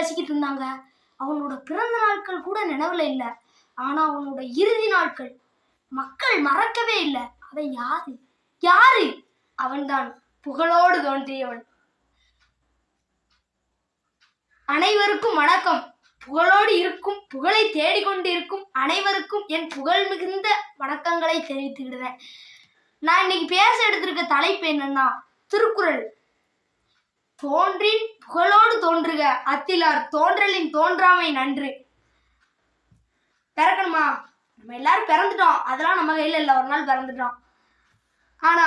பேசிக்கிட்டு இருந்தாங்க. அவனோட பிறந்த நாட்கள் கூட நினைவுல இல்ல. ஆனா அவனோட இறுதி நாட்கள் மக்கள் மறக்கவே இல்லை. அவன் யாரு? யாரு? அவன்தான் புகழோடு தோன்றியவன். அனைவருக்கும் வணக்கம். புகழோடு இருக்கும், புகழை தேடிக்கொண்டிருக்கும் அனைவருக்கும் என் புகழ் மிகுந்த வணக்கங்களை தெரிவித்துக்கிடுவேன். நான் இன்னைக்கு பேச எடுத்திருக்க தலைப்பு என்னன்னா, திருக்குறள். தோன்றின் புகழோடு தோன்றுக அத்திலார் தோன்றலின் தோன்றாமை நன்று. பிறக்கணுமா? நம்ம எல்லாரும் பிறந்துட்டோம், அதெல்லாம் நம்ம கையில இல்லை. ஒரு நாள் பிறந்துட்டோம். ஆனா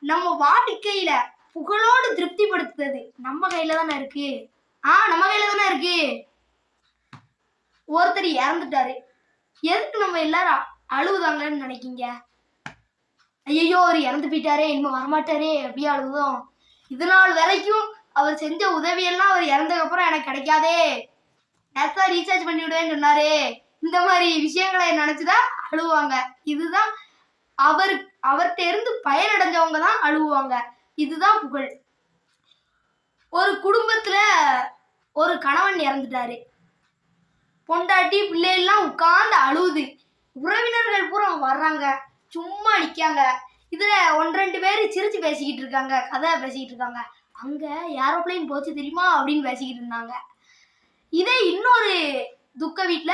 நம்ம வாழ்க்கையில புகழோடு திருப்திப்படுத்துறது நம்ம கையில தானே இருக்கு. நம்ம கையில தானே இருக்கு. ஒருத்தர் இறந்துட்டாரு, எதுக்கு நம்ம எல்லாரும் அழுவுதாங்கன்னு நினைக்கீங்க? ஐயோ அவர் இறந்து போயிட்டாரே, இனிமே வரமாட்டாரே அப்படியே அழுவுதோம். இது நாள் வரைக்கும் அவர் செஞ்ச உதவியெல்லாம் அவர் இறந்ததுக்கு அப்புறம் எனக்கு கிடைக்காதே, நேரத்தா ரீசார்ஜ் பண்ணி விடுவேன்னு சொன்னாரே, இந்த மாதிரி விஷயங்களை நினைச்சுதான் அழுவாங்க. இதுதான் அவர்கிட்ட இருந்து பயனடைஞ்சவங்க தான் அழுவாங்க. இதுதான் புகழ். ஒரு குடும்பத்துல ஒரு கணவன் இறந்துட்டாரு, பொண்டாட்டி பிள்ளைலாம் உட்கார்ந்து அழுவுது. உறவினர்கள் பூரா வர்றாங்க, சும்மா நிக்காங்க. இதுல 1-2 பேர் சிரிச்சு பேசிக்கிட்டு இருக்காங்க, கதை பேசிக்கிட்டு இருக்காங்க. அங்க ஏரோப்ளைன் போச்சு தெரியுமா அப்படின்னு பேசிக்கிட்டு இருந்தாங்க. இதே இன்னொரு துக்க வீட்டுல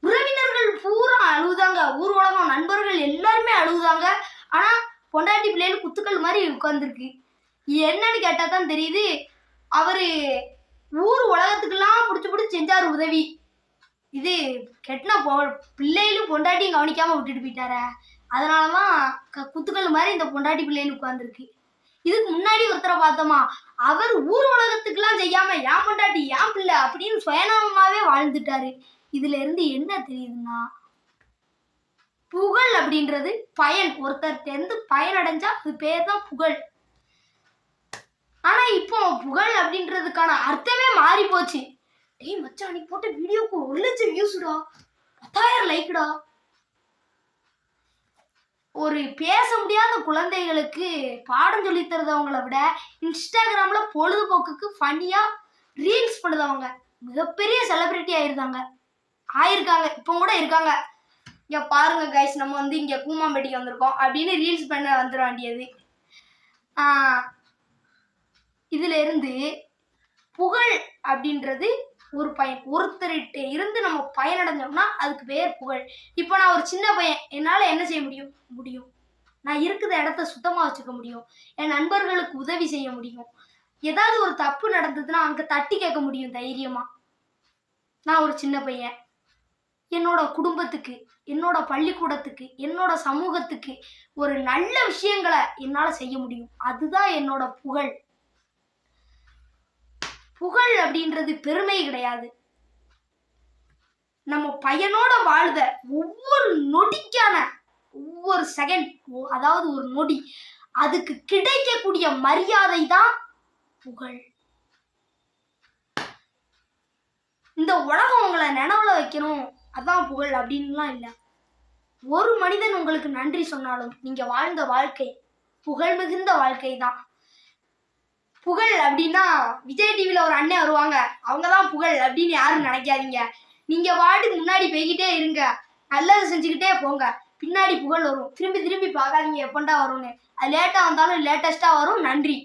உறவினர்கள் பூரா அழுவுதாங்க, ஊர் உலகம் நண்பர்கள் எல்லாருமே அழுவுதாங்க. ஆனா பொண்டாட்டி பிள்ளைகள் குத்துக்கள் மாதிரி உட்கார்ந்துருக்கு. என்னன்னு கேட்டா தான் தெரியுது, அவரு ஊர் உலகத்துக்கெல்லாம் பிடிச்சு செஞ்சாரு உதவி. இது கெட்டின பிள்ளைகளும் பொண்டாட்டியும் கவனிக்காம விட்டுட்டு போயிட்டார, அதனாலதான் குத்துக்கள் மாதிரி இந்த பொண்டாட்டி பிள்ளைகள் உட்கார்ந்துருக்கு. இதுக்கு முன்னாடி ஒருத்தரை பார்த்தோமா, அவர் ஊர் உலகத்துக்கெல்லாம் செய்யாம என் பொண்டாட்டி என் பிள்ளை அப்படின்னு சுயநலமாவே வாழ்ந்துட்டாரு. இதுல இருந்து என்ன தெரியுதுன்னா, புகழ் அப்படின்றது பயன். ஒருத்தர்கிட்ட இருந்து பயன் அடைஞ்சா அது பேர் தான் புகழ். ஆனா இப்போ புகழ் அப்படின்றதுக்கான அர்த்தமே மாறி போச்சு. டேய் மச்சான், நீ போட்ட வீடியோக்கு 1 லட்சம் வியூஸ்டா, 10,000 லைக்டா. ஒரு பேச முடியாத குழந்தைகளுக்கு பாடம் சொல்லி தருதவங்களை விட இன்ஸ்டாகிராம்ல பொழுதுபோக்குக்கு ஃபன்னியா ரீல்ஸ் பண்ணுதவங்க மிகப்பெரிய செலிபிரிட்டி ஆயிருக்காங்க. இப்போ கூட இருக்காங்க. இங்க பாருங்க கைஸ், நம்ம இங்க கூமாம்பேட்டிக்கு வந்திருக்கோம் அப்படின்னு ரீல்ஸ் பண்ண வந்துட வேண்டியது. இதுல இருந்து புகழ் அப்படின்றது ஒரு பயன். ஒருத்தர்கிட்ட இருந்து நம்ம பயனடைஞ்சோம்னா அதுக்கு பேர் புகழ். இப்போ நான் ஒரு சின்ன பையன், என்னால என்ன செய்ய முடியும்? நான் இருக்கிற இடத்த சுத்தமா வச்சுக்க முடியும், என் நண்பர்களுக்கு உதவி செய்ய முடியும், ஏதாவது ஒரு தப்பு நடந்ததுன்னா அங்க தட்டி கேட்க முடியும் தைரியமா. நான் ஒரு சின்ன பையன், என்னோட குடும்பத்துக்கு, என்னோட பள்ளிக்கூடத்துக்கு, என்னோட சமூகத்துக்கு ஒரு நல்ல விஷயங்களை என்னால செய்ய முடியும். அதுதான் என்னோட புகழ். புகழ் அப்படின்றது பெருமை கிடையாது. நம்ம பையனோட வாழ்ந்த ஒவ்வொரு நொடிக்கான ஒவ்வொரு செகண்ட், அதாவது ஒரு நொடி, அதுக்கு கிடைக்கக்கூடிய மரியாதை தான் புகழ். இந்த உலகம் உங்களை நினைவுல வைக்கணும், அதான் புகழ் அப்படின்லாம் இல்லை. ஒரு மனிதன் உங்களுக்கு நன்றி சொன்னாலும் நீங்க வாழ்ந்த வாழ்க்கை புகழ் மிகுந்த வாழ்க்கை தான். புகழ் அப்படின்னா விஜய் டிவில ஒரு அண்ணன் வருவாங்க, அவங்கதான் புகழ் அப்படின்னு யாரும் நினைக்காதீங்க. நீங்க வாட்டுக்கு முன்னாடி போய்கிட்டே இருங்க, நல்லது செஞ்சுக்கிட்டே போங்க, பின்னாடி புகழ் வரும். திரும்பி பார்க்காதீங்க எப்பண்டா வரும்னு. அது லேட்டா வந்தாலும் லேட்டஸ்டா வரும். நன்றி.